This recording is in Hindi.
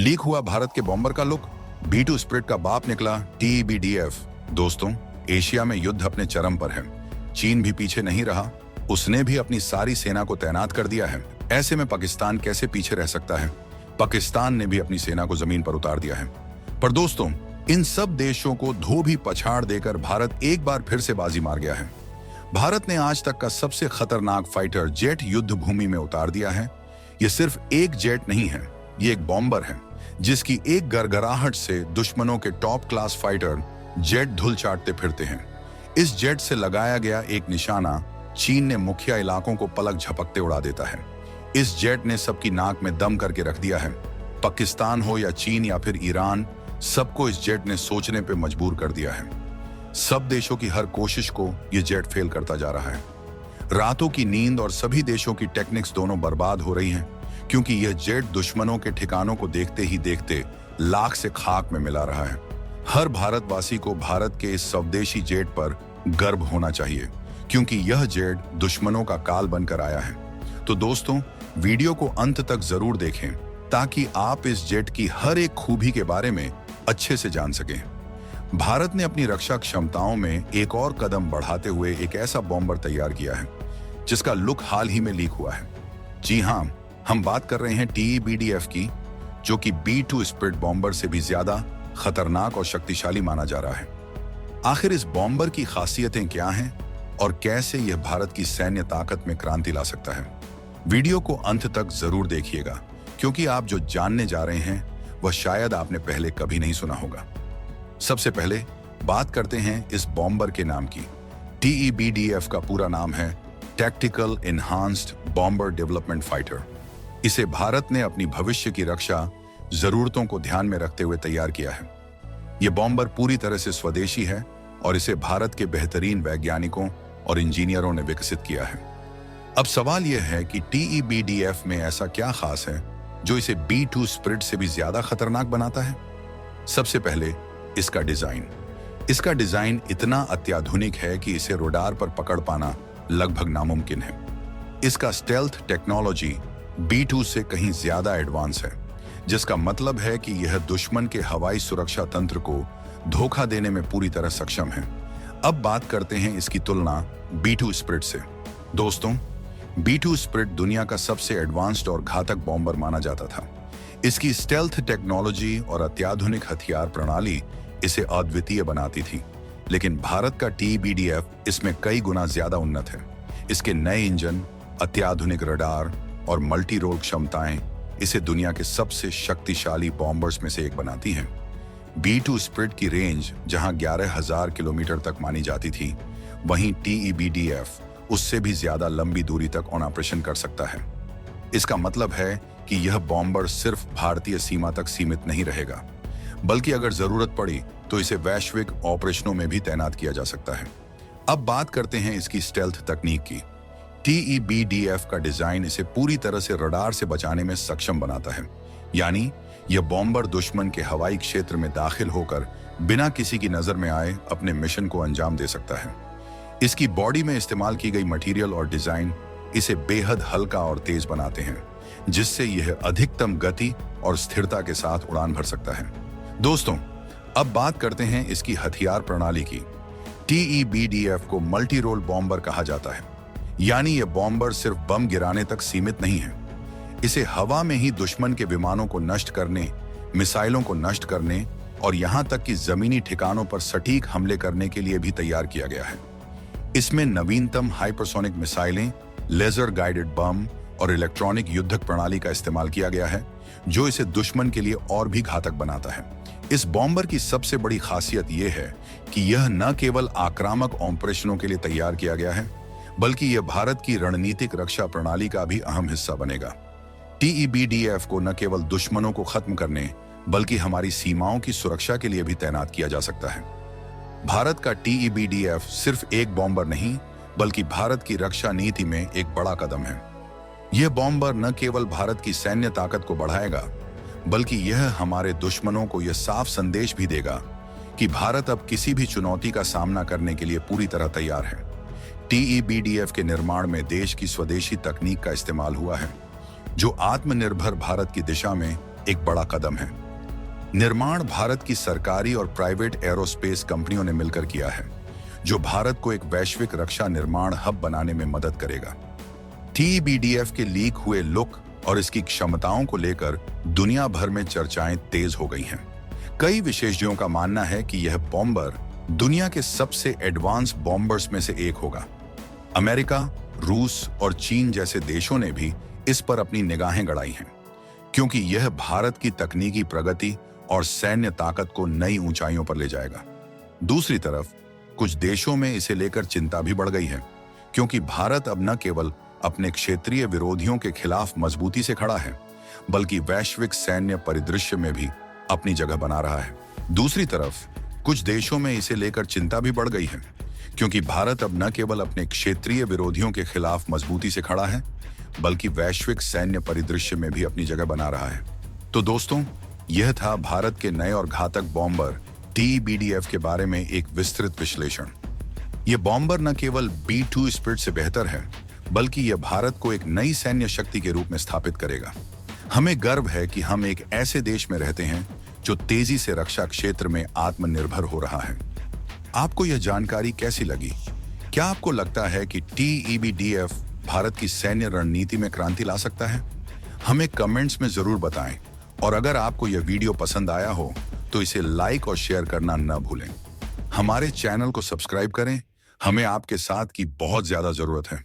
लीक हुआ भारत के बॉम्बर का लुक, B2 स्प्रिट का बाप निकला TEBDF। दोस्तों, एशिया में युद्ध अपने चरम पर है। चीन भी पीछे नहीं रहा, उसने भी अपनी सारी सेना को तैनात कर दिया है। ऐसे में पाकिस्तान कैसे पीछे रह सकता है? पाकिस्तान ने भी अपनी सेना को जमीन पर उतार दिया है। पर दोस्तों, इन सब देशों को धोबी पछाड़ देकर भारत एक बार फिर से बाजी मार गया है। भारत ने आज तक का सबसे खतरनाक फाइटर जेट युद्ध भूमि में उतार दिया है। यह सिर्फ एक जेट नहीं है, ये एक बॉम्बर है जिसकी एक गरगराहट से दुश्मनों के टॉप क्लास फाइटर जेट धूल चाटते फिरते हैं। इस जेट से लगाया गया एक निशाना चीन ने मुख्य इलाकों को पलक झपकते उड़ा देता है। इस जेट ने सबकी नाक में दम करके रख दिया है। पाकिस्तान हो या चीन या फिर ईरान, सबको इस जेट ने सोचने पे मजबूर कर दिया है। सब देशों की हर कोशिश को यह जेट फेल करता जा रहा है। रातों की नींद और सभी देशों की टेक्निक्स दोनों बर्बाद हो रही हैं, क्योंकि यह जेट दुश्मनों के ठिकानों को देखते ही देखते लाख से खाक में मिला रहा है। हर भारतवासी को भारत के इस स्वदेशी जेट पर गर्व होना चाहिए, क्योंकि यह जेट दुश्मनों का काल बनकर आया है। तो दोस्तों, वीडियो को अंत तक जरूर देखें ताकि आप इस जेट की हर एक खूबी के बारे में अच्छे से जान सकें। भारत ने अपनी रक्षा क्षमताओं में एक और कदम बढ़ाते हुए एक ऐसा बॉम्बर तैयार किया है जिसका लुक हाल ही में लीक हुआ है। जी हां, हम बात कर रहे हैं TEBDF की, जो कि B2 स्प्रिट बॉम्बर से भी ज्यादा खतरनाक और शक्तिशाली माना जा रहा है। आखिर इस बॉम्बर की खासियतें क्या हैं और कैसे यह भारत की सैन्य ताकत में क्रांति ला सकता है? वीडियो को अंत तक जरूर देखिएगा, क्योंकि आप जो जानने जा रहे हैं वह शायद आपने पहले कभी नहीं सुना होगा। सबसे पहले बात करते हैं इस बॉम्बर के नाम की। TEBDF का पूरा नाम है tactical enhanced bomber development fighter. इसे भारत ने अपनी भविष्य की रक्षा जरूरतों को ध्यान में रखते हुए तैयार किया है। यह बॉम्बर पूरी तरह से स्वदेशी है और इसे भारत के बेहतरीन वैज्ञानिकों और इंजीनियरों ने विकसित किया है। अब सवाल यह है कि TEBDF में ऐसा क्या खास है जो इसे B2 स्प्रिट से भी ज्यादा खतरनाक बनाता है? सबसे पहले इसका डिजाइन। इसका डिजाइन इतना अत्याधुनिक है कि इसे रडार पर पकड़ पाना लगभग नामुमकिन है। इसका स्टेल्थ टेक्नोलॉजी B2 से कहीं ज्यादा एडवांस है, जिसका मतलब है कि यह दुश्मन के हवाई सुरक्षा तंत्र को धोखा देने में पूरी तरह सक्षम है। अब बात करते हैं इसकी तुलना B2 स्प्रिट से। दोस्तों, B2 स्प्रिट दुनिया का सबसे एडवांस्ड और घातक बॉम्बर माना जाता था। इसकी स्टेल्थ टेक्नोलॉजी और अत्याधुनिक हथियार प्रणाली इसे अद्वितीय बनाती थी, लेकिन भारत का TEBDF इसमें कई गुना ज्यादा उन्नत है। इसके नए इंजन, अत्याधुनिक रडार और मल्टी रोल क्षमताएं इसे दुनिया के सबसे शक्तिशाली बॉम्बर्स में से एक बनाती हैं। B2 स्प्रिट की रेंज जहां 11,000 किलोमीटर तक मानी जाती थी, वहीं TEBDF उससे भी ज्यादा लंबी दूरी तक ऑन ऑपरेशन कर सकता है। इसका मतलब है कि यह बॉम्बर सिर्फ भारतीय सीमा तक सीमित नहीं रहेगा, बल्कि अगर जरूरत पड़ी तो इसे वैश्विक ऑपरेशनों में भी तैनात किया जा सकता है। अब बात करते हैं इसकी स्टेल्थ तकनीक की। TEBDF का डिजाइन इसे पूरी तरह से रडार से बचाने में सक्षम बनाता है, यानी यह बॉम्बर दुश्मन के हवाई क्षेत्र में दाखिल होकर बिना किसी की नजर में आए अपने मिशन को अंजाम दे सकता है। इसकी बॉडी में इस्तेमाल की गई मटेरियल और डिजाइन इसे बेहद हल्का और तेज बनाते हैं, जिससे यह अधिकतम गति और स्थिरता के साथ उड़ान भर सकता है। दोस्तों, अब बात करते हैं इसकी हथियार प्रणाली की। TEBDF को मल्टी रोल बॉम्बर कहा जाता है, यानी यह बॉम्बर सिर्फ बम गिराने तक सीमित नहीं है। इसे हवा में ही दुश्मन के विमानों को नष्ट करने, मिसाइलों को नष्ट करने और यहां तक कि जमीनी ठिकानों पर सटीक हमले करने के लिए भी तैयार किया गया है। इसमें नवीनतम हाइपरसोनिक मिसाइलें, लेजर गाइडेड बम और इलेक्ट्रॉनिक युद्धक प्रणाली का इस्तेमाल किया गया है, जो इसे दुश्मन के लिए और भी घातक बनाता है। इस बॉम्बर की सबसे बड़ी खासियत यह है कि यह न केवल आक्रामक ऑपरेशनों के लिए तैयार किया गया है, बल्कि यह भारत की रणनीतिक रक्षा प्रणाली का भी अहम हिस्सा बनेगा। TEBDF को न केवल दुश्मनों को खत्म करने, बल्कि हमारी सीमाओं की सुरक्षा के लिए भी तैनात किया जा सकता है। भारत का TEBDF सिर्फ एक बॉम्बर नहीं, बल्कि भारत की रक्षा नीति में एक बड़ा कदम है। यह बॉम्बर न केवल भारत की सैन्य ताकत को बढ़ाएगा, बल्कि यह हमारे दुश्मनों को यह साफ संदेश भी देगा कि भारत अब किसी भी चुनौती का सामना करने के लिए पूरी तरह तैयार है। TEBDF के निर्माण में देश की स्वदेशी तकनीक का इस्तेमाल हुआ है, जो आत्मनिर्भर भारत की दिशा में एक बड़ा कदम है। निर्माण भारत की सरकारी और प्राइवेट एरोस्पेस कंपनियों ने मिलकर किया है, जो भारत को एक वैश्विक रक्षा निर्माण हब बनाने में मदद करेगा। TBDF के लीक हुए लुक और इसकी क्षमताओं को लेकर दुनिया भर में चर्चाएं तेज हो गई हैं। कई विशेषज्ञों का मानना है कि यह बॉम्बर दुनिया के सबसे एडवांस बॉम्बर्स में से एक होगा। अमेरिका, रूस और चीन जैसे देशों ने भी इस पर अपनी निगाहें गड़ाई हैं, क्योंकि यह भारत की तकनीकी प्रगति और सैन्य ताकत को नई ऊंचाइयों पर ले जाएगा। दूसरी तरफ कुछ देशों में इसे लेकर चिंता भी बढ़ गई है, क्योंकि भारत अब न केवल अपने क्षेत्रीय विरोधियों के खिलाफ मजबूती से खड़ा है, बल्कि वैश्विक सैन्य परिदृश्य में भी अपनी जगह बना रहा है। दूसरी तरफ कुछ देशों में इसे लेकर चिंता भी बढ़ गई है, क्योंकि भारत अब न केवल अपने क्षेत्रीय विरोधियों के खिलाफ मजबूती से खड़ा है, बल्कि वैश्विक सैन्य परिदृश्य में भी अपनी जगह बना रहा है। तो दोस्तों, यह था भारत के नए और घातक बॉम्बर TBDF के बारे में एक विस्तृत विश्लेषण। यह बॉम्बर न केवल B2 स्पिरिट से बेहतर है, बल्कि यह भारत को एक नई सैन्य शक्ति के रूप में स्थापित करेगा। हमें गर्व है कि हम एक ऐसे देश में रहते हैं जो तेजी से रक्षा क्षेत्र में आत्मनिर्भर हो रहा है। आपको यह जानकारी कैसी लगी? क्या आपको लगता है कि TBDF भारत की सैन्य रणनीति में क्रांति ला सकता है? हमें कमेंट्स में जरूर बताएं, और अगर आपको यह वीडियो पसंद आया हो तो इसे लाइक और शेयर करना न भूलें। हमारे चैनल को सब्सक्राइब करें, हमें आपके साथ की बहुत ज्यादा जरूरत है।